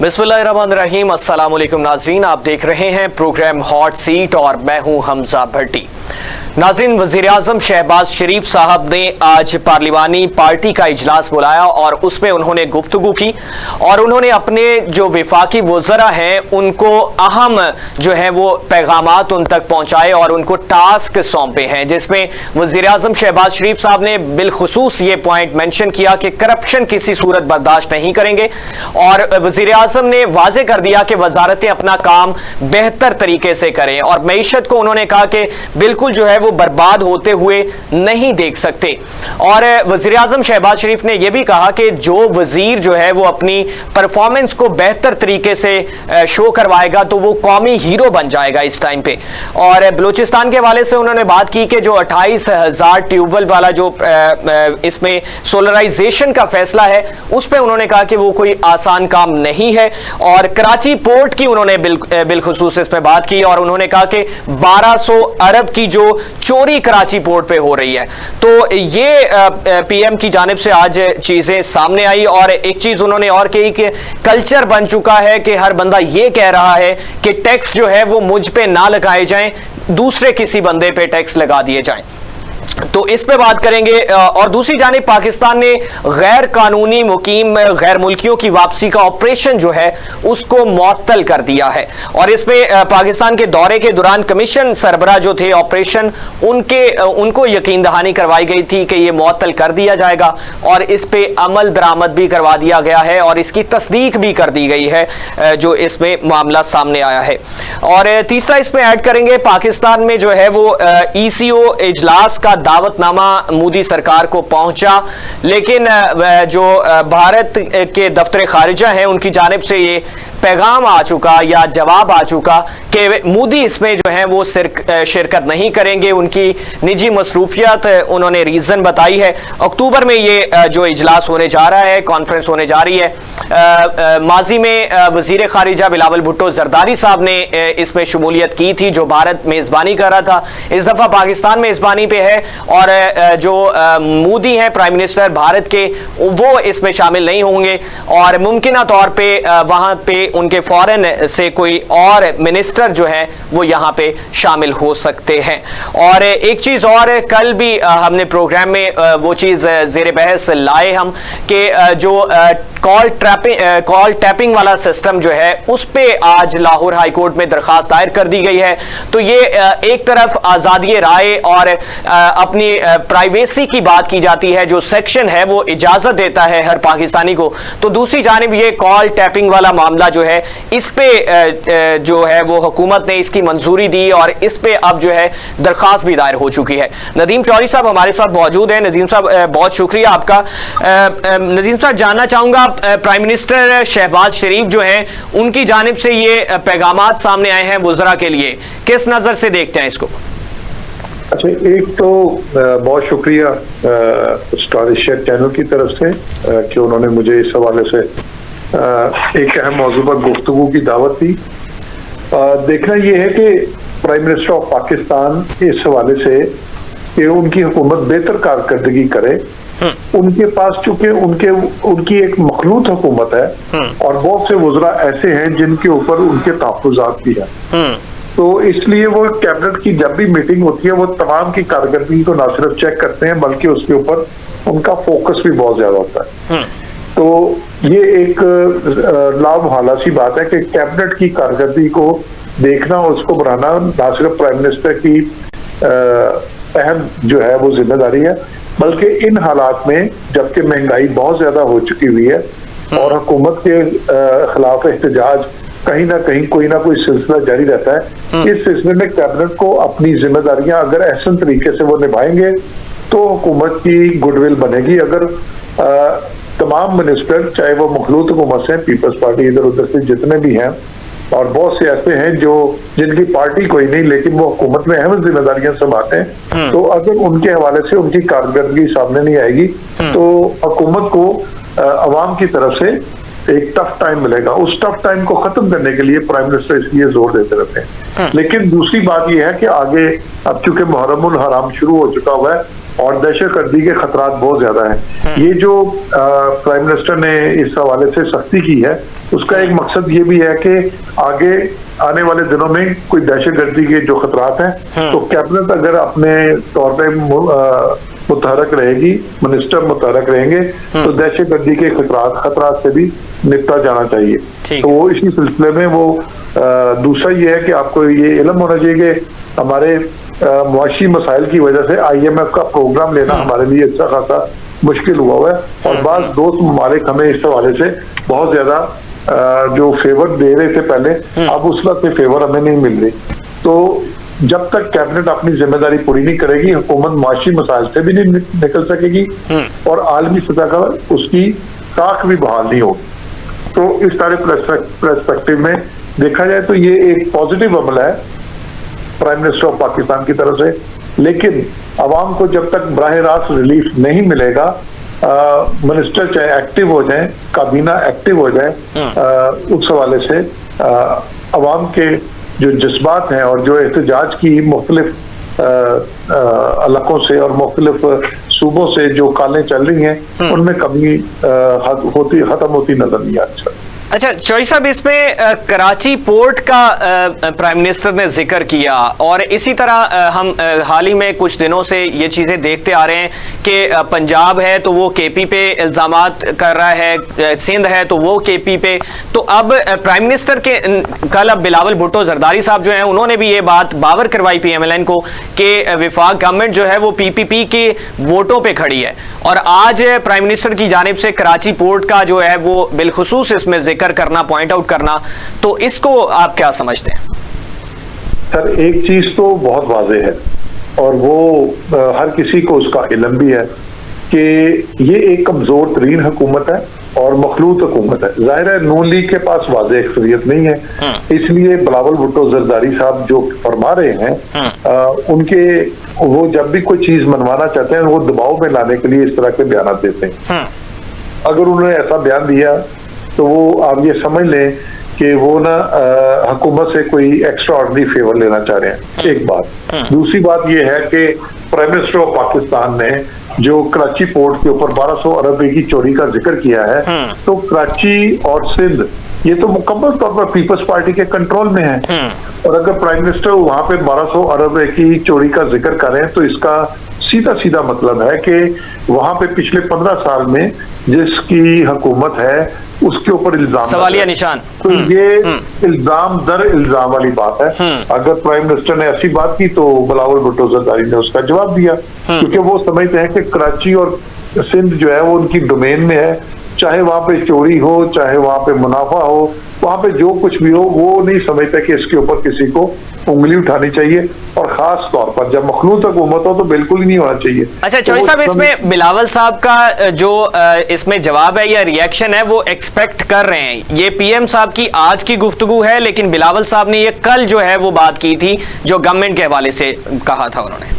बिस्मिल्लाहिर्रहमानिर्रहीम, अस्सलाम वालेकुम नाज़रीन, आप देख रहे हैं प्रोग्राम हॉट सीट और मैं हूं हमजा भट्टी। नाज़रीन, वज़ीर-ए-आज़म शहबाज शरीफ साहब ने आज पार्लिमानी पार्टी का इजलास बुलाया और उसमें उन्होंने गुफ्तगू की और उन्होंने अपने जो विफाकी वज़रा हैं उनको अहम जो है वो पैगामात उन तक पहुंचाए और उनको टास्क सौंपे हैं, जिसमें वज़ीर-ए-आज़म शहबाज शरीफ साहब ने बिलखुसूस ये पॉइंट मेंशन किया कि करप्शन किसी सूरत बर्दाश्त नहीं करेंगे और वज़ीर-ए-आज़म ने वाज़े कर दिया कि वज़ारतें अपना काम बेहतर तरीके से करें और मईशत को उन्होंने कहा कि बिल्कुल जो है वो बर्बाद होते हुए नहीं देख सकते। और वज़ीर-ए-आज़म शहबाज शरीफ ने यह भी कहा कि जो वजीर जो है वो अपनी परफॉर्मेंस को बेहतर तरीके से शो करवाएगा तो वो कौमी हीरो बन जाएगा इस टाइम पे। और बलूचिस्तान के हवाले से उन्होंने बात की कि जो 28,000 ट्यूबवेल वाला जो इसमें सोलराइजेशन का फैसला है उस पर उन्होंने कहा कि वो कोई आसान काम नहीं है। और कराची पोर्ट की उन्होंने बिलखुसूस इस पर बात की और उन्होंने कहा कि 1200 अरब की जो चोरी कराची पोर्ट पे हो रही है, तो ये पीएम की जानिब से आज चीजें सामने आई। और एक चीज उन्होंने और कही कि कल्चर बन चुका है कि हर बंदा ये कह रहा है कि टैक्स जो है वो मुझ पे ना लगाए जाएं, दूसरे किसी बंदे पे टैक्स लगा दिए जाएं। तो इस पे बात करेंगे। और दूसरी जानिब पाकिस्तान ने गैर कानूनी मुकीम गैर मुल्कियों की वापसी का ऑपरेशन जो है उसको मुअत्तल कर दिया है और इसमें पाकिस्तान के दौरे के दौरान कमीशन सरबरा जो थे ऑपरेशन उनको यकीन दहानी करवाई गई थी कि ये मुअत्तल कर दिया जाएगा और इस पे अमल दरामद भी करवा दिया गया है और इसकी तस्दीक भी कर दी गई है जो इसमें मामला सामने आया है। और तीसरा इसमें ऐड करेंगे, पाकिस्तान में जो है वो ECO इजलास का दावतनामा मोदी सरकार को पहुंचा, लेकिन जो भारत के दफ्तर खारिजा हैं उनकी जानिब से ये पैगाम आ चुका या जवाब आ चुका कि मोदी इसमें जो है वो शिरकत नहीं करेंगे। उनकी निजी मसरूफियत उन्होंने रीज़न बताई है। अक्टूबर में ये जो इजलास होने जा रहा है, कॉन्फ्रेंस होने जा रही है। माजी में वज़ीर खारिजा बिलावल भुट्टो जरदारी साहब ने इसमें शमूलियत की थी जो भारत मेज़बानी कर रहा था। इस दफ़ा पाकिस्तान मेज़बानी पे है और जो मोदी हैं प्राइम मिनिस्टर भारत के, वो इसमें शामिल नहीं होंगे और मुमकिन तौर पर वहाँ पे उनके फॉरेन से कोई और मिनिस्टर जो है वो यहां पे शामिल हो सकते हैं। और एक चीज और, कल भी हमने प्रोग्राम में वो चीज ज़ेरे बहस लाए हम कि जो कॉल टैपिंग वाला सिस्टम जो है उस पे आज लाहौर हाई कोर्ट में दरखास्त दायर कर दी गई है। तो ये एक तरफ आजादी राय और अपनी प्राइवेसी की बात की जाती है, जो सेक्शन है वो इजाजत देता है हर पाकिस्तानी को, तो दूसरी जानिब ये कॉल टैपिंग वाला मामला जो है इस पे जो है वो हुकूमत ने इसकी मंजूरी दी और इस पे अब जो है दरखास्त भी दायर हो चुकी है। नदीम चौधरी साहब हमारे साथ मौजूद हैं। नदीम साहब बहुत शुक्रिया आपका। नदीम साहब जानना चाहूंगा, प्राइम मिनिस्टर शहबाज शरीफ जो हैं उनकी जानिब से ये पैगामात सामने आए हैं वज़रा के लिए, किस नजर से देखते हैं इसको? अच्छा, एक तो बहुत शुक्रिया स्टार एशिया चैनल की तरफ से कि उन्होंने मुझे इस हवाले से एक अहम मौजू पर गुफ्तगू की दावत दी। देखना यह है कि प्राइम मिनिस्टर ऑफ पाकिस्तान इस हवाले से कि उनकी हुकूमत बेहतर कारकर्दगी करे। उनके पास चूंकि उनकी एक मखलूत हुकूमत है और बहुत से वज़रा ऐसे हैं जिनके ऊपर उनके तहफ़्फ़ुज़ात भी हैं, तो इसलिए वो कैबिनेट की जब भी मीटिंग होती है वो तमाम की कारकर्दगी को ना सिर्फ चेक करते हैं बल्कि उसके ऊपर उनका फोकस भी बहुत ज्यादा होता है। तो ये एक लाभहाला सी बात है कि कैबिनेट की कारकर्दगी को देखना, उसको बढ़ाना ना सिर्फ प्राइम मिनिस्टर की अहम जो है वो जिम्मेदारी है, बल्कि इन हालात में जबकि महंगाई बहुत ज्यादा हो चुकी हुई है और हुकूमत के खिलाफ एहतजाज कहीं ना कहीं कोई ना कोई सिलसिला जारी रहता है, इस सिलसिले में कैबिनेट को अपनी जिम्मेदारियां अगर ऐसे तरीके से वो निभाएंगे तो हुकूमत की गुडविल बनेगी। अगर तमाम मिनिस्टर चाहे वो मखलूत हुकूमत से, पीपल्स पार्टी इधर उधर से जितने भी हैं, और बहुत से ऐसे हैं जो जिनकी पार्टी कोई नहीं लेकिन वो हुकूमत में अहम जिम्मेदारियां संभालते हैं, तो अगर उनके हवाले से उनकी कारकर्दगी सामने नहीं आएगी तो हुकूमत को अवाम की तरफ से एक टफ टाइम मिलेगा। उस टफ टाइम को खत्म करने के लिए प्राइम मिनिस्टर इसलिए जोर देते रहते हैं। लेकिन दूसरी बात यह है कि आगे अब चूंकि मुहर्रमुल हराम शुरू हो चुका हुआ है और दहशतगर्दी के खतरात बहुत ज्यादा हैं, ये जो प्राइम मिनिस्टर ने इस हवाले से सख्ती की है उसका एक मकसद ये भी है कि आगे आने वाले दिनों में कोई दहशतगर्दी के जो खतरात हैं तो कैबिनेट अगर अपने तौर पे मुतहरक रहेगी, मिनिस्टर मुतहरक रहेंगे तो दहशतगर्दी के खतरात से भी निपटा जाना चाहिए। तो वो इसी सिलसिले में वो दूसरा ये है कि आपको ये इल्म होना चाहिए कि हमारे मुआशी मसाइल की वजह से IMF का प्रोग्राम लेना हमारे लिए अच्छा खासा मुश्किल हुआ है और बाज़ दोस्त ममालिक हमें इस हवाले से बहुत ज्यादा जो फेवर दे रहे थे पहले, अब उस वक्त से फेवर हमें नहीं मिल रही। तो जब तक कैबिनेट अपनी जिम्मेदारी पूरी नहीं करेगी, हुकूमत माशी मसाइल से भी नहीं निकल सकेगी और आलमी सतह का उसकी ताक भी बहाल नहीं होगी। तो इस सारे पर्सपेक्टिव में देखा जाए तो ये एक पॉजिटिव अमल है प्राइम मिनिस्टर ऑफ पाकिस्तान की तरफ से, लेकिन अवाम को जब तक बराह रास्त रिलीफ नहीं मिलेगा, मिनिस्टर चाहे एक्टिव हो जाए, काबीना एक्टिव हो जाए, उस हवाले से अवाम के जो जज्बात हैं और जो एहतजाज की मुख्तलिफ इलाकों से और मुख्तलिफ सूबों से जो कालें चल रही हैं उनमें कमी खत्म होती नजर नहीं आती। अच्छा चौधरी साहब, इसमें कराची पोर्ट का प्राइम मिनिस्टर ने जिक्र किया और इसी तरह हम हाल ही में कुछ दिनों से ये चीज़ें देखते आ रहे हैं कि पंजाब है तो वो KP पे इल्ज़ामात कर रहा है, सिंध है तो वो KP पे। तो अब प्राइम मिनिस्टर के कल अब बिलावल भुट्टो जरदारी साहब जो हैं उन्होंने भी ये बात बावर करवाई PMLN को कि वफाक गवर्नमेंट जो है वो PPP के वोटों पर खड़ी है और आज प्राइम मिनिस्टर की जानिब से कराची पोर्ट का जो है वो बिलखुसूस इसमें करना, पॉइंट आउट करना, तो इसको आप क्या समझते हैं? सर एक चीज तो बहुत वाज़ेह है और वो हर किसी को उसका इल्म भी है कि ये एक कमजोर तरीन हुकूमत है और मखलूत हुकूमत है। जाहिर है नून लीग के पास वाज़ेह अक्सरियत नहीं है, इसलिए बिलावल भुट्टो जरदारी साहब जो फरमा रहे हैं उनके वो जब भी कोई चीज मनवाना चाहते हैं वो दबाव में लाने के लिए इस तरह के बयान देते हैं। अगर उन्होंने ऐसा बयान दिया तो वो आप ये समझ लें कि वो ना हुकूमत से कोई एक्स्ट्रा ऑर्डिनरी फेवर लेना चाह रहे हैं, एक बात। दूसरी बात ये है कि प्राइम मिनिस्टर ऑफ पाकिस्तान ने जो कराची पोर्ट के ऊपर 1200 अरब रुपए की चोरी का जिक्र किया है, तो कराची और सिंध ये तो मुकम्मल तौर पर पीपल्स पार्टी के कंट्रोल में है और अगर प्राइम मिनिस्टर वहां पे 1200 अरब रुपए की चोरी का जिक्र करें तो इसका सीधा सीधा मतलब है कि वहां पे पिछले 15 साल में जिसकी हुकूमत है उसके ऊपर इल्जाम सवालिया निशान। तो ये इल्जाम दर इल्जाम वाली बात है। अगर प्राइम मिनिस्टर ने ऐसी बात की तो बिलावल भुट्टो जरदारी ने उसका जवाब दिया, क्योंकि वो समझते हैं कि कराची और सिंध जो है वो उनकी डोमेन में है, चाहे वहां पे चोरी हो चाहे वहां पे मुनाफा हो, वहां पे जो कुछ भी हो वो नहीं समझते कि इसके ऊपर किसी को उंगली उठानी चाहिए और खास तौर पर जब मखलूत हुकूमत हो तो बिल्कुल ही नहीं होना चाहिए। अच्छा चौधरी साहब, इसमें बिलावल साहब का जो इसमें जवाब है या रिएक्शन है वो एक्सपेक्ट कर रहे हैं। ये PM साहब की आज की गुफ्तगू है, लेकिन बिलावल साहब ने ये कल जो है वो बात की थी जो गवर्नमेंट के हवाले से कहा था उन्होंने।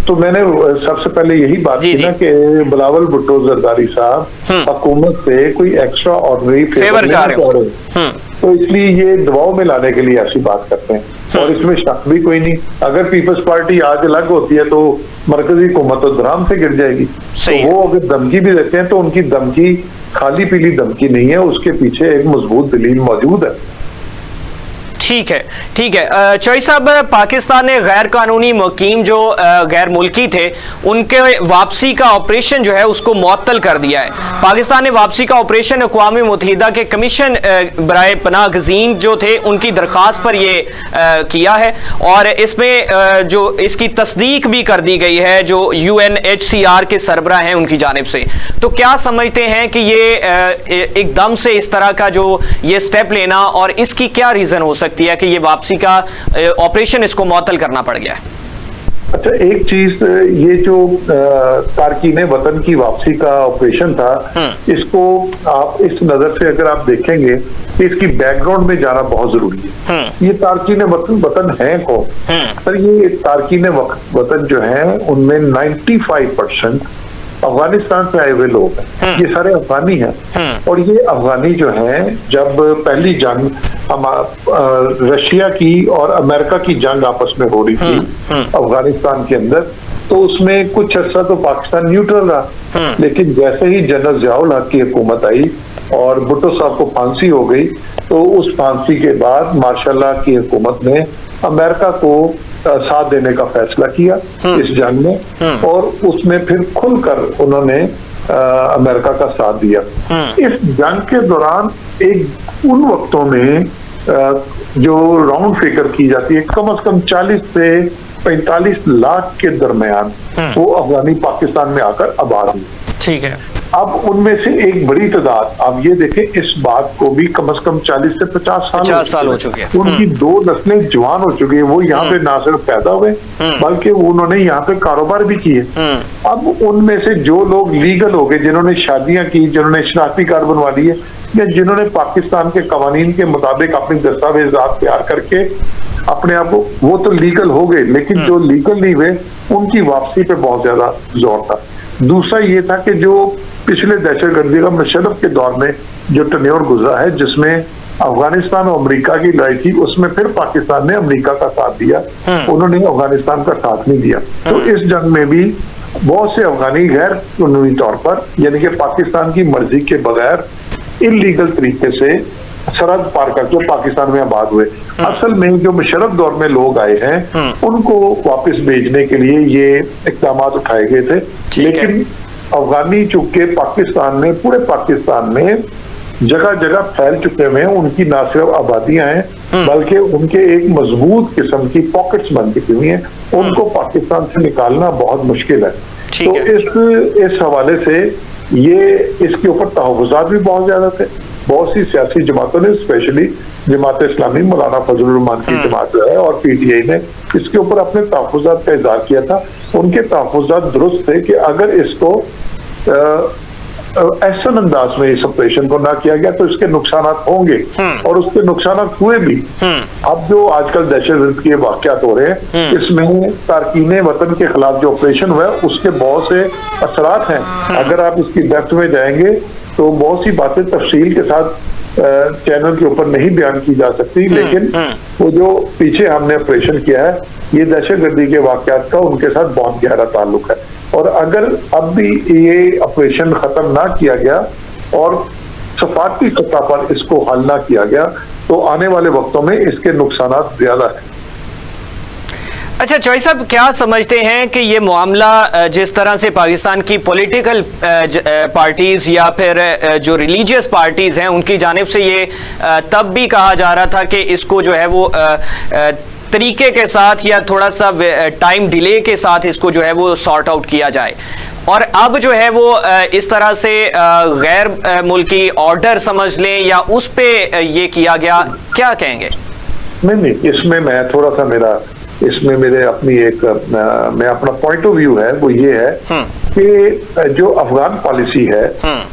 तो मैंने सबसे पहले यही बात की ना कि बिलावल भुट्टो जरदारी साहब हुकूमत से कोई एक्स्ट्रा ऑर्डिनरी फेवर चाह रहे हैं, तो इसलिए ये दबाव में लाने के लिए ऐसी बात करते हैं और इसमें शक भी कोई नहीं। अगर पीपल्स पार्टी आज अलग होती है तो मरकजी हुकूमत तो धराम से गिर जाएगी। तो वो अगर धमकी भी देते हैं तो उनकी धमकी खाली पीली धमकी नहीं है, उसके पीछे एक मजबूत दलील मौजूद है। ठीक है, ठीक है। चौधरी साहब, पाकिस्तान ने गैर कानूनी मुकीम जो गैर मुल्की थे उनके वापसी का ऑपरेशन जो है उसको मुअत्तल कर दिया है। पाकिस्तान ने वापसी का ऑपरेशन अक़वाम मुत्तहिदा के कमीशन बराए पनाह गज़ीन जो थे उनकी दरख्वास्त पर ये किया है और इसमें जो इसकी तस्दीक भी कर दी गई है जो UNHCR के सरबराह हैं उनकी जानिब से। तो क्या समझते हैं कि ये एकदम से इस तरह का जो ये स्टेप लेना और इसकी क्या रीजन हो सकती है कि ये वापसी का ऑपरेशन इसको मुअत्तल करना पड़ गया है? अच्छा, एक चीज ये जो तारकीने वतन की वापसी का ऑपरेशन था, इसको आप इस नजर से अगर आप देखेंगे तो इसकी बैकग्राउंड में जाना बहुत जरूरी है। ये तारकीने वतन है कौन? सर ये तारकीने वतन जो है उनमें 95% अफगानिस्तान से आए हुए लोग हैं, ये सारे अफगानी हैं। और ये अफगानी जो हैं जब पहली जंग रशिया की और अमेरिका की जंग आपस में हो रही थी अफगानिस्तान के अंदर, तो उसमें कुछ अर्सा तो पाकिस्तान न्यूट्रल रहा, लेकिन जैसे ही जनरल ज़ियाउल हक की हुकूमत आई और भुट्टो साहब को फांसी हो गई, तो उस फांसी के बाद मार्शल की हुकूमत ने अमेरिका को साथ देने का फैसला किया इस जंग में, और उसमें फिर खुलकर उन्होंने अमेरिका का साथ दिया। इस जंग के दौरान एक उन वक्तों में जो राउंड फिगर की जाती है, कम से कम 40 से 45 लाख के दरमियान वो अफगानी पाकिस्तान में आकर आबाद हुए। ठीक है। अब उनमें से एक बड़ी तादाद, आप ये देखें, इस बात को भी कम से कम 40 से 50 साल हो चुके हैं। उनकी 2 नस्लें जवान हो चुकी है। वो यहाँ पे ना सिर्फ पैदा हुए बल्कि उन्होंने यहाँ पे कारोबार भी किए। अब उनमें से जो लोग लीगल हो गए, जिन्होंने शादियां की, जिन्होंने शनाख्ती कार्ड बनवा लिए, या जिन्होंने पाकिस्तान के कवानीन के मुताबिक अपनी दस्तावेजात तैयार करके अपने आप को, वो तो लीगल हो गए, लेकिन जो लीगल नहीं हुए उनकी वापसी पे बहुत ज्यादा जोर था। दूसरा ये था कि जो पिछले दहशतगर्दी का मुशर्रफ के दौर में जो टन्योर गुजरा है, जिसमें अफगानिस्तान और अमेरिका की लड़ाई थी, उसमें फिर पाकिस्तान ने अमेरिका का साथ दिया, उन्होंने अफगानिस्तान का साथ नहीं दिया। तो इस जंग में भी बहुत से अफगानी गैर कानूनी तौर पर, यानी कि पाकिस्तान की मर्जी के बगैर इलीगल तरीके से सरहद पार करके पाकिस्तान में आबाद हुए। असल में जो मुशर्रफ दौर में लोग आए हैं उनको वापस भेजने के लिए ये इक़दाम उठाए गए थे, लेकिन अफगानी चूंकि पाकिस्तान में, पूरे पाकिस्तान में जगह जगह फैल चुके हुए हैं, उनकी ना सिर्फ आबादियां हैं बल्कि उनके एक मजबूत किस्म की पॉकेट्स बन चुकी हुई हैं, उनको पाकिस्तान से निकालना बहुत मुश्किल है। तो इस हवाले से ये इसके ऊपर तहफ़्फ़ुज़ात भी बहुत ज्यादा थे। बहुत सी सियासी जमातों ने, स्पेशली जमात इस्लामी, मौलाना फजलुर रहमान की जमात जो है, और पीटीआई ने इसके ऊपर अपने तहफ़्फ़ुज़ात का इज़हार किया था। उनके तहफ़्फ़ुज़ात दुरुस्त थे कि अगर इसको ऐसा अंदाज में इस ऑपरेशन को ना किया गया तो इसके नुकसान होंगे, और उसके नुकसान हुए भी। अब जो आजकल दहशतगर्द के वाक़यात हो रहे हैं, इसमें तारकीने वतन के खिलाफ जो ऑपरेशन हुआ है उसके बहुत से असरात हैं। अगर आप इसकी डेप्थ में जाएंगे तो बहुत सी बातें तफसील के साथ चैनल के ऊपर नहीं बयान की जा सकती, लेकिन वो जो पीछे हमने ऑपरेशन किया है, ये दहशतगर्दी के वाक़यात का उनके साथ बहुत गहरा ताल्लुक है। और अगर अब भी ये ऑपरेशन खत्म ना किया गया और सफारती सतह पर इसको हल ना किया गया तो आने वाले वक्तों में इसके नुकसान ज्यादा है। अच्छा चौधरी साहब, क्या समझते हैं कि ये मामला जिस तरह से पाकिस्तान की पॉलिटिकल पार्टीज या फिर जो रिलीजियस पार्टीज हैं उनकी जानिब से ये तब भी कहा जा रहा था कि इसको जो है वो तरीके के साथ या थोड़ा सा टाइम डिले के साथ इसको जो है वो सॉर्ट आउट किया जाए, और अब जो है वो इस तरह से गैर मुल्की ऑर्डर समझ लें या उस पे ये किया गया, क्या कहेंगे? नहीं, इसमें मैं थोड़ा सा इसमें मेरे अपनी एक मैं अपना पॉइंट ऑफ व्यू है, वो ये है कि जो अफगान पॉलिसी है,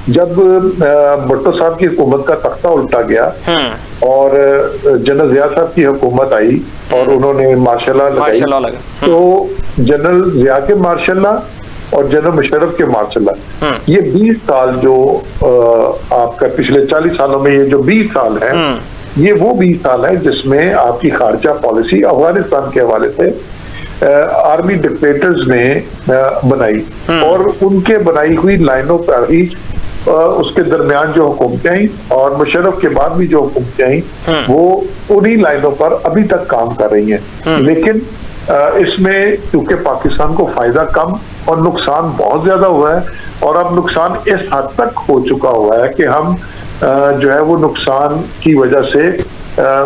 जब भुट्टो साहब की हुकूमत का तख्ता उल्टा गया और जनरल जिया साहब की हुकूमत आई और उन्होंने मार्शल लगाई, तो जनरल जिया के मार्शल और जनरल मुशर्रफ के मार्शल, ये 20 साल जो आपका पिछले 40 सालों में ये जो 20 साल है, ये वो 20 साल है जिसमें आपकी खारजा पॉलिसी अफगानिस्तान के हवाले से आर्मी डिक्टेटर्स ने बनाई, और उनके बनाई हुई लाइनों पर ही उसके दरमियान जो हुकूमतें आई और मुशर्रफ के बाद भी जो हुकूमतें आई वो उन्हीं लाइनों पर अभी तक काम कर रही हैं। लेकिन इसमें क्योंकि पाकिस्तान को फायदा कम और नुकसान बहुत ज्यादा हुआ है, और अब नुकसान इस हद तक हो चुका हुआ है कि हम जो है वो नुकसान की वजह से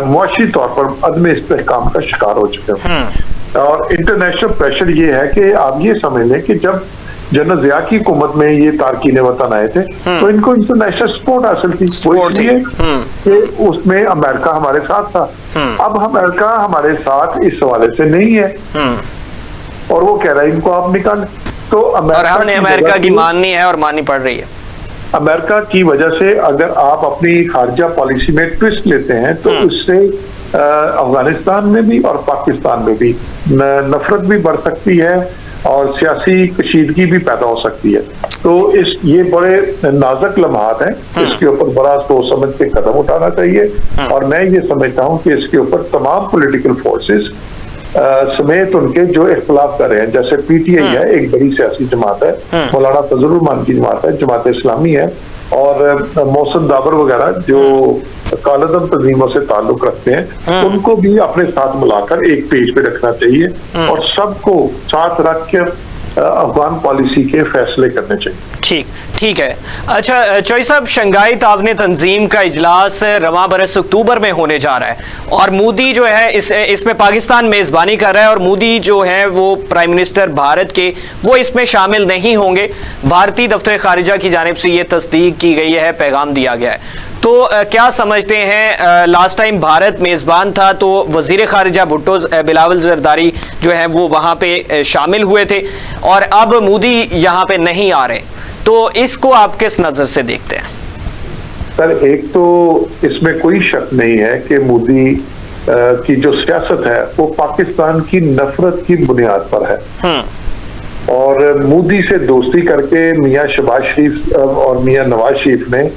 मुआशी तौर पर अदम इस्तेहकाम का शिकार हो चुके हैं। और इंटरनेशनल प्रेशर ये है कि आप ये समझ लें कि जब जनरल जिया की हुकूमत में ये तारकीने वतन आए थे तो इनको इंटरनेशनल सपोर्ट हासिल थी, वो इसलिए कि उसमें अमेरिका हमारे साथ था। अब अमेरिका हमारे साथ इस हवाले से नहीं है और वो कह रहा है इनको आप निकालें, तो हमने अमेरिका की माननी है और माननी पड़ रही है। अमेरिका की वजह से अगर आप अपनी खारजा पॉलिसी में ट्विस्ट लेते हैं तो उससे अफगानिस्तान में भी और पाकिस्तान में भी नफरत भी बढ़ सकती है और सियासी कशीदगी भी पैदा हो सकती है। तो ये बड़े नाजुक लम्हात हैं, इसके ऊपर बड़ा सोच समझ के कदम उठाना चाहिए। और मैं ये समझता हूँ कि इसके ऊपर तमाम पॉलिटिकल फोर्सेस समेत उनके जो इख्तलाफ कर रहे हैं, जैसे पीटीआई है, एक बड़ी सियासी जमात है, मौलाना फजलुर रहमान की जमात है, जमात इस्लामी है, और मौसम दाबर वगैरह जो कालादम तंजीमों से ताल्लुक रखते हैं उनको भी अपने साथ मिलाकर एक पेज पे रखना चाहिए और सबको साथ रख के अफगान पॉलिसी के फैसले करने चाहिए। ठीक है। अच्छा चौई साहब, शंघाई तावने तंजीम का इजलास रवां बरस अक्टूबर में होने जा रहा है और मोदी जो है इसमें पाकिस्तान मेजबानी कर रहा है और मोदी जो है वो प्राइम मिनिस्टर भारत के वो इसमें शामिल नहीं होंगे। भारतीय दफ्तर खारिजा की जानिब से ये तस्दीक की गई है, पैगाम दिया गया है। तो क्या समझते हैं, लास्ट टाइम भारत मेजबान था तो वजीर खारिजा भुट्टो बिलावल जरदारी जो है वो वहां पे शामिल हुए थे और अब मोदी यहाँ पे नहीं आ रहे, तो इसको आप किस नजर से देखते हैं? सर, एक तो इसमें कोई शक नहीं है कि मोदी की जो सियासत है वो पाकिस्तान की नफरत की बुनियाद पर है और मोदी से दोस्ती करके मियां शहबाज शरीफ और मियां नवाज शरीफ ने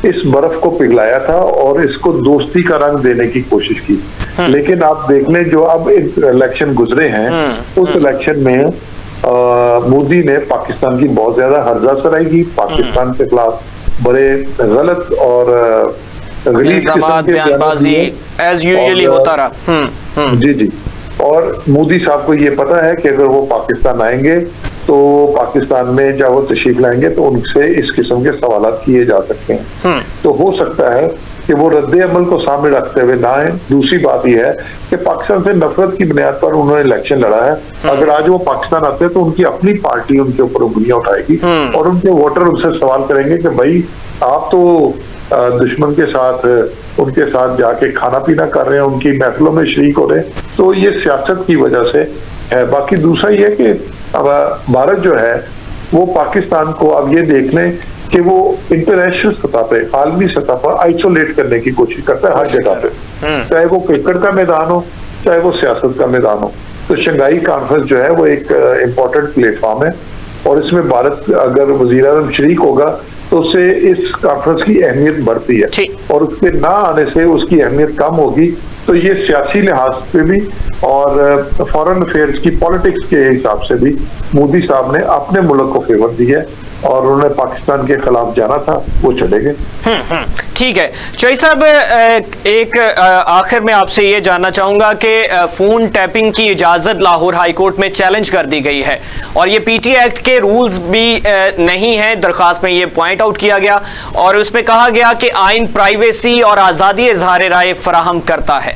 इस बर्फ को पिघलाया था और इसको दोस्ती का रंग देने की कोशिश की। लेकिन आप देख लें, जो अब इलेक्शन गुजरे हैं उस इलेक्शन में मोदी ने पाकिस्तान की बहुत ज्यादा हर्जा सराही की, पाकिस्तान के खिलाफ बड़े गलत और गलीज किस्म के बयानबाजी एज यूजुअली होता रहा। जी। और मोदी साहब को ये पता है कि अगर वो पाकिस्तान आएंगे तो पाकिस्तान में जब वो तशरीफ लाएंगे तो उनसे इस किस्म के सवालात किए जा सकते हैं। तो हो सकता है कि वो रद्द अमल को सामने रखते हुए ना आए। दूसरी बात यह है कि पाकिस्तान से नफरत की बुनियाद पर उन्होंने इलेक्शन लड़ा है। अगर आज वो पाकिस्तान आते हैं तो उनकी अपनी पार्टी उनके ऊपर उंगलियां उठाएगी और उनके वोटर उनसे सवाल करेंगे कि भाई आप तो दुश्मन के साथ उनके साथ जाके खाना पीना कर रहे हैं, उनकी महफिलों में शरीक हो रहे हैं। तो ये सियासत की वजह से है। बाकी दूसरा ये है कि अब भारत जो है वो पाकिस्तान को अब ये देख लें कि वो इंटरनेशनल सतह पे, आलमी सतह पर आइसोलेट करने की कोशिश करता है हर जगह पे, चाहे वो क्रिकेट का मैदान हो चाहे वो सियासत का मैदान हो। तो शंघाई कॉन्फ्रेंस जो है वो एक इम्पोर्टेंट प्लेटफॉर्म है और इसमें भारत अगर वजीर आज़म शरीक होगा तो उससे इस कॉन्फ्रेंस की अहमियत बढ़ती है और उसके ना आने से उसकी अहमियत कम होगी। तो ये सियासी लिहाज पे भी और फॉरेन अफेयर्स की पॉलिटिक्स के हिसाब से भी मोदी साहब ने अपने मुल्क को फेवर दी है और उन्होंने पाकिस्तान के खिलाफ जाना था, वो चले गए। ठीक है चौई साहब, एक आखिर में आपसे ये जानना चाहूंगा कि फोन टैपिंग की इजाजत लाहौर हाई कोर्ट में चैलेंज कर दी गई है और ये पीटी एक्ट के रूल्स भी नहीं है। दरखास्त में ये पॉइंट आउट किया गया और उसमें कहा गया कि आइन प्राइवेसी और आजादी इजहार राय फराहम करता है।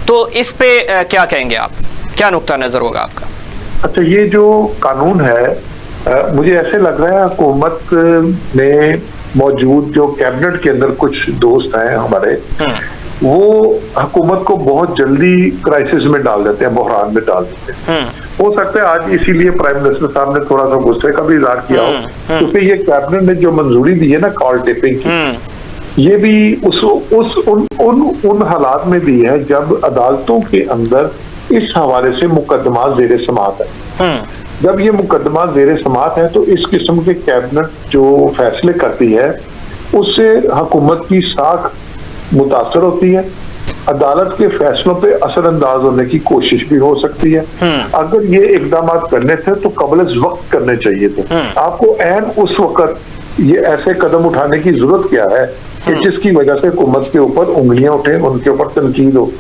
तो इस पे क्या कहेंगे आप, क्या नुक्ता नजर होगा आपका? अच्छा, ये जो कानून है मुझे ऐसे लग रहा है हुकूमत में मौजूद जो कैबिनेट के अंदर कुछ दोस्त हैं हमारे, वो हुकूमत को बहुत जल्दी क्राइसिस में डाल देते हैं, बहरान में डाल देते हैं। हो सकता है आज इसीलिए प्राइम मिनिस्टर साहब ने थोड़ा सा गुस्से का भी इजहार किया हो, क्योंकि ये कैबिनेट ने जो मंजूरी दी है ना कॉल टेपिंग की, ये भी उन हालात में दी है जब अदालतों के अंदर इस हवाले से मुकदमा ज़ेरे समाअत है। जब ये मुकदमा ज़ेरे समाअत है तो इस किस्म के कैबिनेट जो फैसले करती है उससे हुकूमत की साख मुतासर होती है, अदालत के फैसलों पे असरअंदाज होने की कोशिश भी हो सकती है। अगर ये इकदाम करने थे तो कबल वक्त करने चाहिए थे। आपको ऐन उस वक्त ये ऐसे कदम उठाने की जरूरत क्या है कि जिसकी वजह से हुकूमत के ऊपर उंगलियां उठे, उनके ऊपर तनकीद हो।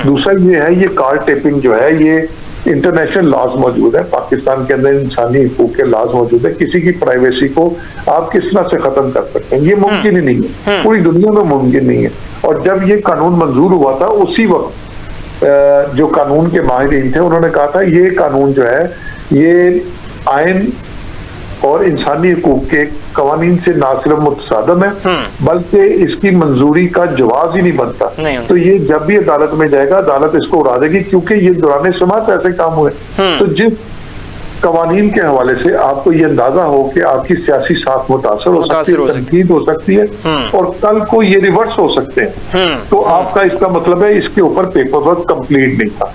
दूसरा ये है, ये कॉल टेपिंग जो है ये इंटरनेशनल लॉज मौजूद है, पाकिस्तान के अंदर इंसानी हुकूक के लॉज मौजूद है। किसी की प्राइवेसी को आप किस तरह से खत्म कर सकते हैं, ये मुमकिन ही नहीं है, पूरी दुनिया में मुमकिन नहीं है। और जब ये कानून मंजूर हुआ था उसी वक्त जो कानून के माहिरीन थे उन्होंने कहा था ये कानून जो है ये आइन और इंसानी हुकूक के कवानीन से ना सिर्फ मुतसादम है बल्कि इसकी मंजूरी का जवाब ही नहीं बनता। तो ये जब भी अदालत में जाएगा अदालत इसको उड़ा देगी, क्योंकि ये दौरान समात ऐसे काम हुए। तो जिस कवानीन के हवाले से आपको ये अंदाजा हो कि आपकी सियासी साख मुतासर हो सकती है, तनकीद हो सकती है और कल को ये रिवर्स हो सकते हैं, तो आपका इसका मतलब है इसके ऊपर पेपर वर्क कंप्लीट नहीं था,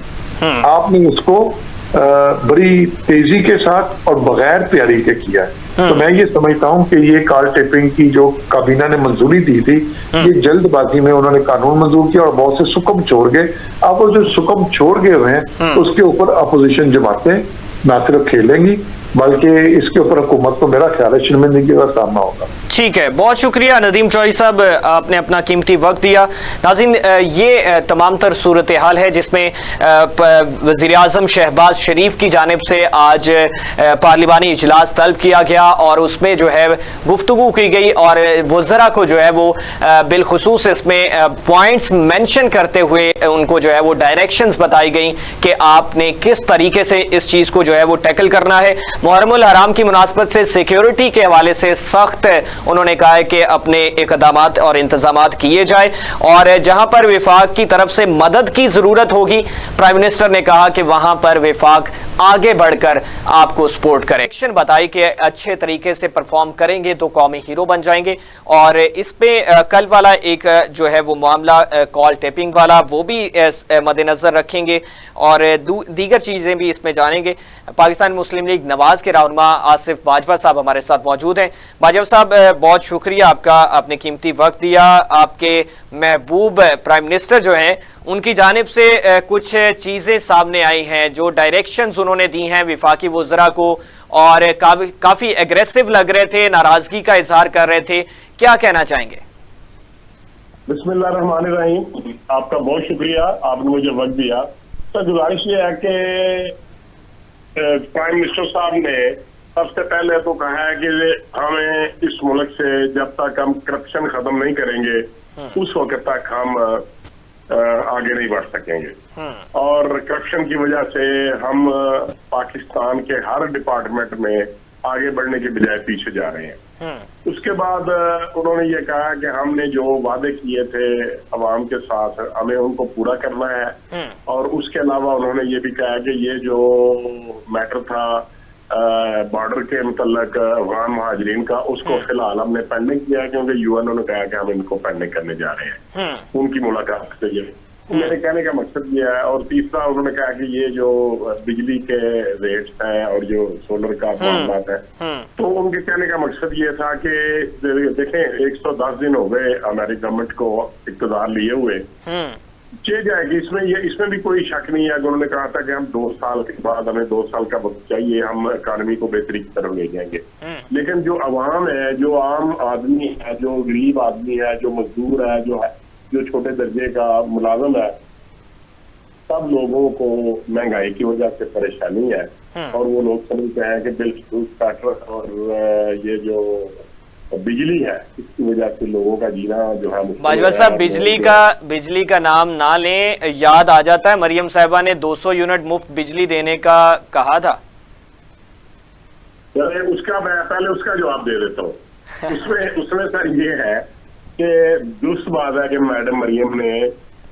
आपने उसको बड़ी तेजी के साथ और बगैर तैयारी के किया है। तो मैं ये समझता हूँ कि ये कॉल टेपिंग की जो काबीना ने मंजूरी दी थी ये जल्दबाजी में उन्होंने कानून मंजूर किया और बहुत से सुकम छोड़ गए। अब वो जो सुकम छोड़ गए हुए हैं उसके ऊपर अपोजिशन जमातें ना सिर्फ खेलेंगी बल्कि इसके ऊपर हुकूमत को मेरा ख्याल है शर्मिंदगी का सामना होगा। ठीक है, बहुत शुक्रिया नदीम चौधरी साहब, आपने अपना कीमती वक्त दिया। नाज़रीन, ये तमाम तर सूरत हाल है जिसमें वज़ीर आज़म शहबाज शरीफ की जानिब से आज पार्लिमानी इजलास तलब किया गया और उसमें जो है गुफ्तगू की गई और वज़रा को जो है वो बिलखुसूस इसमें पॉइंट्स मेंशन करते हुए उनको जो है वो डायरेक्शंस बताई गई कि आपने किस तरीके से इस चीज़ को जो है वो टैकल करना है। मुहर्रमुल हराम की मुनासबत से सिक्योरिटी के हवाले से सख्त उन्होंने कहा है कि अपने इक़दामात और इंतजामात किए जाए और जहां पर विफाक की तरफ से मदद की जरूरत होगी, प्राइम मिनिस्टर ने कहा कि वहां पर विफाक आगे बढ़कर आपको सपोर्ट करे। एक्शन बताई कि अच्छे तरीके से परफॉर्म करेंगे तो कौमी हीरो बन जाएंगे और इस पे कल वाला एक जो है वो मामला कॉल टेपिंग वाला वो भी मद्देनजर रखेंगे और दीगर चीजें भी इसमें जानेंगे। पाकिस्तान मुस्लिम लीग नवाज के रहनुमा आसिफ बाजवा साहब हमारे साथ मौजूद हैं। बाजवा साहब, बहुत शुक्रिया आपका, आपने कीमती वक्त दिया। आपके महबूब प्राइम मिनिस्टर जो हैं उनकी जानिब से कुछ चीजें सामने आई हैं, जो डायरेक्शंस उन्होंने दी हैं विफाकी वज़रा को और काफी एग्रेसिव लग रहे थे, नाराजगी का इजहार कर रहे थे, क्या कहना चाहेंगे? बिस्मिल्लाहिर्रहमानिर्रहीम, आपका बहुत शुक्रिया, आपने मुझे वक्त दिया। तो गुजारिश ये है कि प्राइम मिनिस्टर साहब ने सबसे पहले तो कहा है कि हमें इस मुल्क से जब तक हम करप्शन खत्म नहीं करेंगे उस वक्त तक हम आगे नहीं बढ़ सकेंगे और करप्शन की वजह से हम पाकिस्तान के हर डिपार्टमेंट में आगे बढ़ने के बजाय पीछे जा रहे हैं। उसके बाद उन्होंने ये कहा कि हमने जो वादे किए थे अवाम के साथ हमें उनको पूरा करना है और उसके अलावा उन्होंने ये भी कहा कि ये जो मैटर था बॉर्डर के मुतल्लक अफगान महाजरीन का उसको फिलहाल हमने पेंडिंग किया है क्योंकि यूएन ने कहा कि हम इनको पेंडिंग करने जा रहे हैं उनकी मुलाकात से। ये मेरे कहने का मकसद ये है। और तीसरा उन्होंने कहा कि ये जो बिजली के रेट्स हैं और जो सोलर का मामला है तो उनके कहने का मकसद ये था कि देखें 110 दिन हो गए हमारी गवर्नमेंट को इक़्तिदार लिए हुए, चल जाएगी इसमें भी कोई शक नहीं है। उन्होंने कहा था कि हम 2 साल के बाद हमें 2 साल का वक्त चाहिए, हम इकानमी को बेहतरी की तरफ ले जाएंगे। लेकिन जो अवाम है, जो आम आदमी है, जो गरीब आदमी है, जो मजदूर है, जो छोटे दर्जे का मुलाजम है, सब लोगों को महंगाई की वजह से परेशानी है और वो लोग समझते हैं कि बिल पैटर्न और ये जो बिजली है इसकी वजह से लोगों का जीना जो है। बाजवा साहब, बिजली का नाम ना लें, याद आ जाता है मरियम साहिबा ने 200 यूनिट मुफ्त बिजली देने का कहा था। पहले उसका जवाब दे देता हूँ। उसमें सर ये है कि दुरुस्त बात है कि मैडम मरियम ने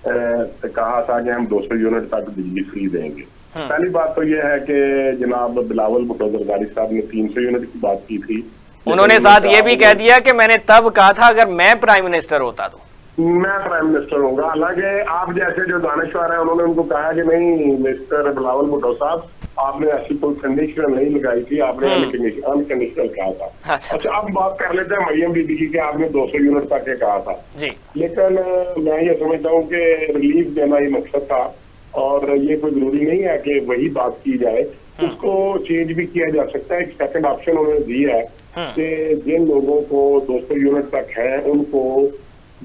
कहा था कि हम 200 यूनिट तक बिजली फ्री देंगे। पहली बात तो ये है कि जनाब बिलावल भुट्टो जरदारी साहब ने 300 यूनिट की बात की थी। उन्होंने साथ ये भी कह दिया कि मैंने तब कहा था अगर मैं प्राइम मिनिस्टर होता तो मैं प्राइम मिनिस्टर होगा। हालांकि आप जैसे जो दानिशवर है उन्होंने उनको कहा कि नहीं मिस्टर बिलावल भुट्टो साहब आपने ऐसी कोई कंडीशन नहीं लगाई थी, आपने अनकंडीशनल कहा था। अच्छा, अब बात कर लेते हैं मरियम बीबी की कि आपने 200 यूनिट तक कहा था जी। लेकिन मैं ये समझता हूँ कि रिलीफ देना ही मकसद था और ये कोई जरूरी नहीं है कि वही बात की जाए, उसको चेंज भी किया जा सकता है। एक सेकंड ऑप्शन उन्होंने दिया है कि जिन लोगों को 200 यूनिट तक है उनको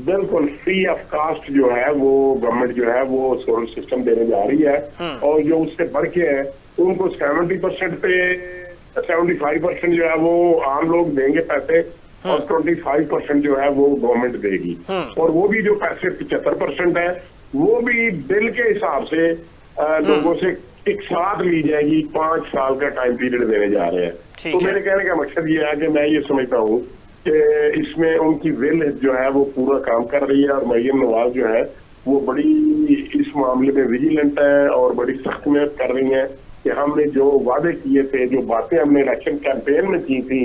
बिल्कुल फ्री ऑफ कास्ट जो है वो गवर्नमेंट जो है वो सोलर सिस्टम देने जा रही है और जो उससे बढ़ के है उनको 70% पे 75% जो है वो आम लोग देंगे पैसे और 25% जो है वो गवर्नमेंट देगी और वो भी जो पैसे 75% है वो भी बिल के हिसाब से लोगों से एक साथ ली जाएगी। 5 साल का टाइम पीरियड देने जा रहे हैं। तो मेरे कहने का मकसद ये है कि मैं ये समझता हूँ कि इसमें उनकी विल जो है वो पूरा काम कर रही है और मरियम नवाज जो है वो बड़ी इस मामले में विजिलेंट है और बड़ी सख्त मेहनत कर रही है कि हमने जो वादे किए थे, जो बातें हमने इलेक्शन कैंपेन में की थी,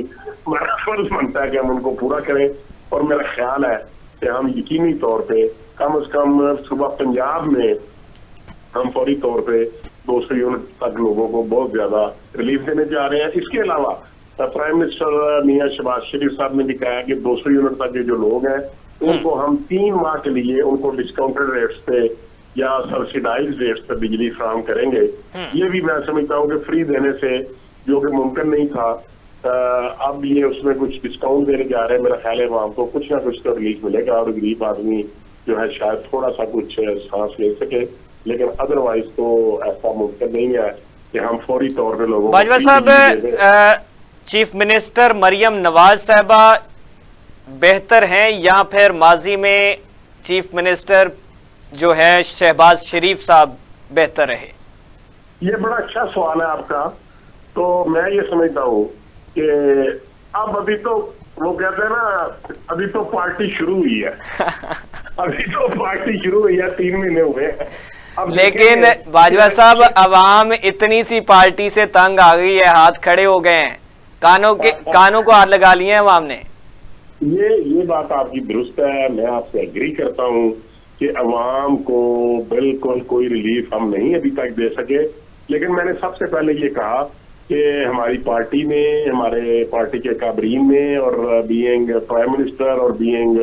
मेरा फर्ज बनता है कि हम उनको पूरा करें। और मेरा ख्याल है कि हम यकीनी तौर पे कम से कम सुबह पंजाब में हम फौरी तौर पे 200 यूनिट तक लोगों को बहुत ज्यादा रिलीफ देने जा रहे हैं। इसके अलावा प्राइम मिनिस्टर मियां शहबाज शरीफ साहब ने भी कहा कि 200 यूनिट तक के जो लोग हैं उनको हम 3 माह के लिए उनको डिस्काउंटेड रेट्स पे या सब्सिडाइज रेट्स पे बिजली फराहम करेंगे। ये भी मैं समझता हूँ कि फ्री देने से जो कि मुमकिन नहीं था। अब ये उसमें कुछ डिस्काउंट देने जा रहे हैं, मेरा ख्याल है वहां को कुछ ना कुछ तो रिलीफ मिलेगा और गरीब आदमी जो है शायद थोड़ा सा कुछ सांस ले सके, लेकिन अदरवाइज तो ऐसा मुमकिन नहीं है कि हम फौरी तौर पर लोगों बाजवा साहब, चीफ मिनिस्टर मरियम नवाज साहबा बेहतर हैं या फिर माजी में चीफ मिनिस्टर जो है शहबाज शरीफ साहब बेहतर रहे? ये बड़ा अच्छा सवाल है आपका। तो मैं ये समझता हूँ कि अब अभी तो वो कहते हैं ना, अभी तो पार्टी शुरू हुई है अभी तो पार्टी शुरू हुई है, 3 महीने हुए हैं। लेकिन बाजवा साहब, अवाम इतनी सी पार्टी से तंग आ गई है, हाथ खड़े हो गए हैं, कानों को हाथ लगा लिए हैं अवाम ने। ये बात आपकी दुरुस्त है, मैं आपसे एग्री करता हूँ कि अवाम को बिल्कुल कोई रिलीफ हम नहीं अभी तक दे सके। लेकिन मैंने सबसे पहले ये कहा कि हमारी पार्टी में, हमारे पार्टी के काबरीन में और बीइंग प्राइम मिनिस्टर और बीइंग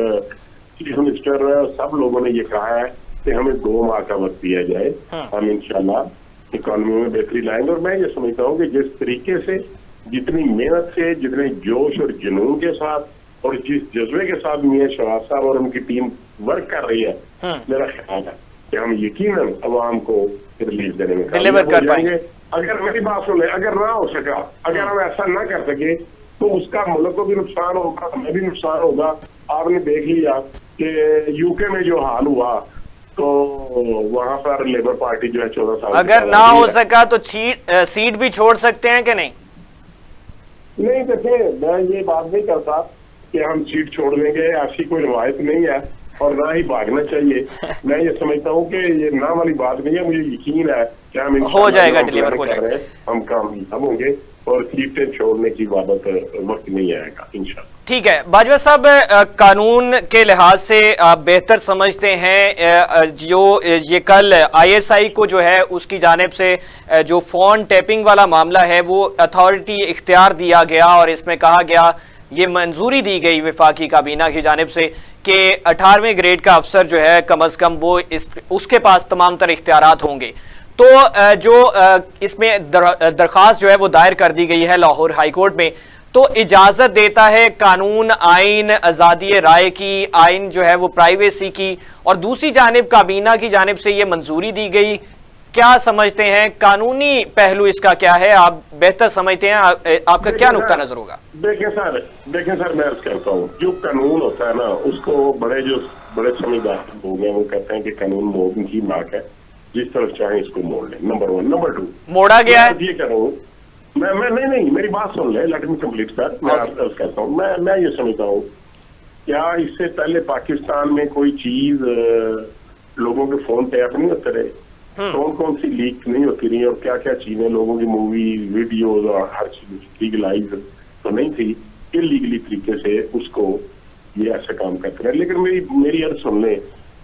चीफ मिनिस्टर, सब लोगों ने ये कहा है कि हमें 2 माह का वक्त दिया जाए, हम इंशाल्लाह इकोनॉमी में बेहतरी लाएंगे। और मैं ये समझता हूँ कि जिस तरीके से, जितनी मेहनत से, जितने जोश और जुनून के साथ और जिस जज्बे के साथ मियां शहबाज साहब और उनकी टीम वर्क कर रही है, मेरा ख्याल है कि हम यकीनन अवाम को रिलीफ देने में डिलीवर कर पाएंगे। अगर मेरी बात सुने, अगर ना हो सका, अगर हम ऐसा ना कर सके तो उसका मुल्क को भी नुकसान होगा, हमें भी नुकसान होगा। आपने देख लिया कि यूके में जो हाल हुआ, तो वहां पर लेबर पार्टी जो है 14 साल, अगर ना हो सका तो सीट भी छोड़ सकते हैं कि नहीं? नहीं, देखिए मैं ये बात नहीं करता कि हम सीट छोड़ देंगे, ऐसी कोई रवायत नहीं है और ना ही भागना चाहिए। मैं ये समझता हूँ कि ये ना वाली बात नहीं है, मुझे यकीन है कि हम हो जाएगा, डिलीवर हो जाएगा, हम कामयाब होंगे और सीटें छोड़ने की बात वक्त नहीं आएगा इंशाल्लाह। ठीक है बाजवा साहब, कानून के लिहाज से आप बेहतर समझते हैं जो ये कल ISI को जो है उसकी जानिब से जो फोन टैपिंग वाला मामला है वो अथॉरिटी इख्तियार दिया गया और इसमें कहा गया, ये मंजूरी दी गई वफाकी काबीना की जानिब से कि 18वें ग्रेड का अफसर जो है कम अज कम वो उसके पास तमाम तर इख्तियारात होंगे। तो जो इसमें दरख्वास्त जो है वो दायर कर दी गई है लाहौर हाई कोर्ट में, तो इजाजत देता है कानून, आइन, आजादी राय की, आइन जो है वो प्राइवेसी की, और दूसरी जानिब काबीना की जानिब से ये मंजूरी दी गई। क्या समझते हैं कानूनी पहलू इसका क्या है, आप बेहतर समझते हैं, आपका क्या नुक्ता नजर होगा? देखें सर मैं अर्ज करता हूँ, जो कानून होता है ना, उसको बड़े समझदार लोग हैं वो कहते हैं कि कानून मोड़ने की नाक है, जिस तरफ चाहे इसको मोड़ लें। नंबर 1। नंबर 2, मोड़ा गया है, ये कह रहा हूँ मैं नहीं, मेरी बात सुन ले, लेट मी कंप्लीट सर। मैं अर्ज करता हूँ, मैं ये समझता हूँ, क्या इससे पहले पाकिस्तान में कोई चीज लोगों के फोन टैप नहीं होते रहे, कौन सी लीक नहीं होती रही, और क्या क्या चीजें, लोगों की मूवी, वीडियोज और हर चीज लीगलाइज तो नहीं थी, इलीगली तरीके से उसको ये ऐसे काम करते रहे। लेकिन मेरी अर्ज सुन ले,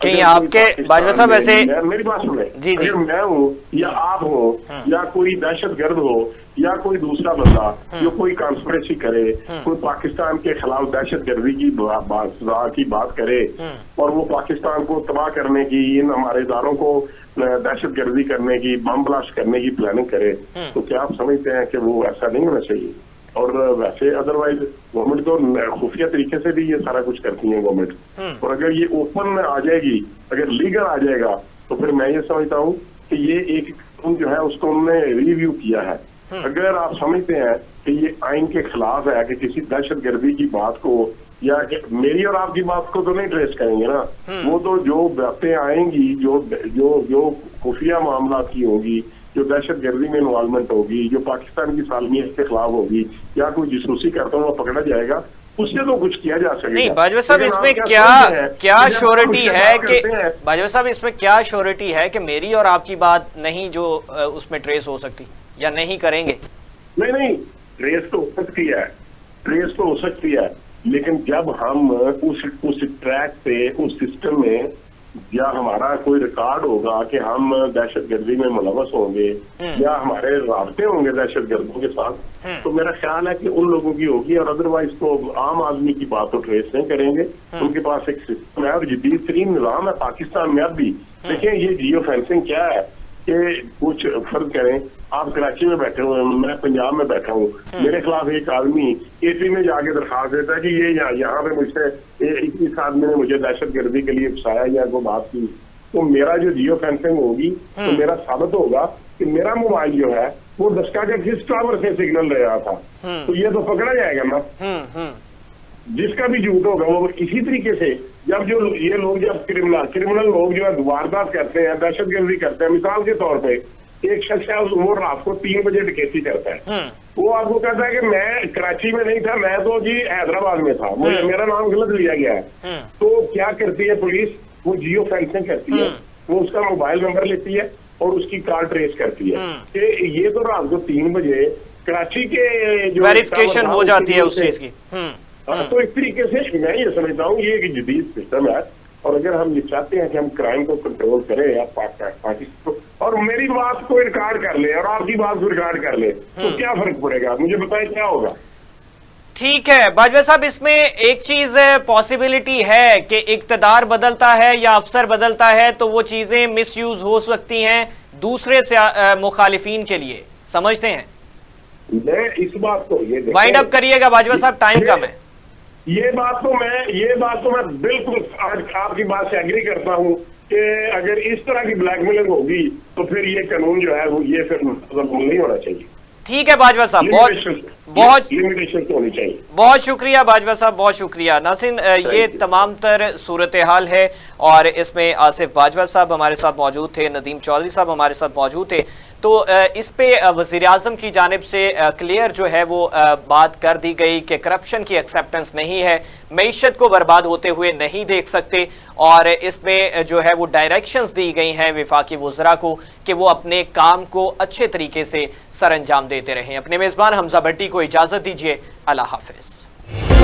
कहीं आपके बाजवा साहब ऐसे, मेरी बात सुन ले, जी अगर मैं हूँ या आप हो या कोई दहशतगर्द हो या कोई दूसरा बंदा जो कोई कॉन्स्पिरेसी करे, कोई पाकिस्तान के खिलाफ दहशतगर्दी की बात करे और वो पाकिस्तान को तबाह करने की, इन हमारे इदारों को दहशतगर्दी करने की, बम ब्लास्ट करने की प्लानिंग करे, तो क्या आप समझते हैं कि वो ऐसा नहीं होना चाहिए? और वैसे अदरवाइज गवर्नमेंट तो खुफिया तरीके से भी ये सारा कुछ करती है गवर्नमेंट, और अगर ये ओपन में आ जाएगी, अगर लीगल आ जाएगा, तो फिर मैं ये समझता हूँ कि ये एक कानून जो है उसको उन्होंने रिव्यू किया है। अगर आप समझते हैं कि ये आइन के खिलाफ है कि किसी दहशतगर्दी की बात को या मेरी और आपकी बात को तो नहीं ट्रेस करेंगे ना, वो तो जो बातें आएंगी, जो खुफिया मामला की होगी, जो दहशतगर्दी में इन्वॉल्वमेंट होगी, जो पाकिस्तान की सालमियत के खिलाफ होगी, या कोई जासूसी करता हुआ पकड़ा जाएगा, उससे तो कुछ किया जा सकेगा। नहीं बाजवा साहब, इसमें क्या श्योरिटी है कि बाजवा साहब इसमें क्या श्योरिटी है कि मेरी और आपकी बात नहीं जो उसमें ट्रेस हो सकती, या नहीं करेंगे? नहीं, ट्रेस तो हो सकती है, लेकिन जब हम उस ट्रैक पे, उस सिस्टम में, या हमारा कोई रिकॉर्ड होगा कि हम दहशतगर्दी में मुलवस होंगे या हमारे राब्ते होंगे दहशतगर्दों के साथ, तो मेरा ख्याल है कि उन लोगों की होगी, और अदरवाइज तो आम आदमी की बात तो ट्रेस नहीं करेंगे। उनके पास एक सिस्टम है और जदीद तरीन निज़ाम है पाकिस्तान में अब भी। देखिए ये जियो फेंसिंग क्या है, कि कुछ फर्ज करें आप कराची में बैठे हुए हैं, मैं पंजाब में बैठा हूँ, मेरे खिलाफ एक आदमी एपी में जाके दरखास्त देता है कि ये यहाँ पे मुझसे इस आदमी ने मुझे दहशतगर्दी के लिए फंसाया या कोई बात की, तो मेरा जो जियो फेंसिंग होगी तो मेरा साबित होगा कि मेरा मोबाइल जो है वो दस्का के किस टावर से सिग्नल ले रहा था, तो ये तो पकड़ा जाएगा ना। जिसका भी झूठ होगा वो इसी तरीके से जब जो ये लोग जब क्रिमिनल लोग जो है वारदात करते हैं, दहशतगर्दी करते हैं, मिसाल के तौर पे एक शख्स है वो रात को 3 बजे डकैती करता है, वो आपको कहता है कि मैं कराची में नहीं था, मैं तो जी हैदराबाद में था, मुझे मेरा नाम गलत लिया गया है। तो क्या करती है पुलिस, वो जियो फेंसिंग करती है, वो उसका मोबाइल नंबर लेती है और उसकी कार ट्रेस करती है कि ये तो रात को 3 बजे कराची के जो वेरिफिकेशन हो जाती है उस चीज की। तो इस तरीके से मैं ये समझता हूँ ये एक जदीद सिस्टम है, और अगर हम ये चाहते हैं कि हम क्राइम को कंट्रोल करें या पार्टी को, और मेरी बात को रिकॉर्ड कर ले और आपकी बात को रिकॉर्ड कर ले, तो क्या फर्क पड़ेगा, मुझे बताएं क्या होगा। ठीक है बाजवा साहब, इसमें एक चीज पॉसिबिलिटी है कि इक्तदार बदलता है या अफसर बदलता है तो वो चीजें मिसयूज हो सकती हैं दूसरे मुखालिफीन के लिए, समझते हैं? मैं इस बात को ये वाइंड अप करिएगा बाजवा साहब, टाइम कम है। ये बात तो मैं बिल्कुल आज आपकी बात से एग्री करता हूँ कि अगर इस तरह की ब्लैकमेलिंग होगी तो फिर ये कानून जो है वो ये फिर नहीं होना चाहिए। ठीक है बाजवा साहब, बहुत लिमिटेशन होनी चाहिए। बहुत शुक्रिया बाजवा साहब, बहुत शुक्रिया। नाज़रीन, ये तमाम तर सूरत हाल है और इसमें आसिफ बाजवा साहब हमारे साथ मौजूद थे, नदीम चौधरी साहब हमारे साथ मौजूद थे। तो इस पे वज़ीर आज़म की जानिब से क्लियर जो है वो बात कर दी गई कि करप्शन की एक्सेप्टेंस नहीं है, मईशत को बर्बाद होते हुए नहीं देख सकते, और इसमें जो है वो डायरेक्शंस दी गई हैं वफाकी वज़रा को कि वो अपने काम को अच्छे तरीके से सर अंजाम देते रहें। अपने मेज़बान हमजा भट्टी को इजाज़त दीजिए, अल्लाह हाफ़िज़।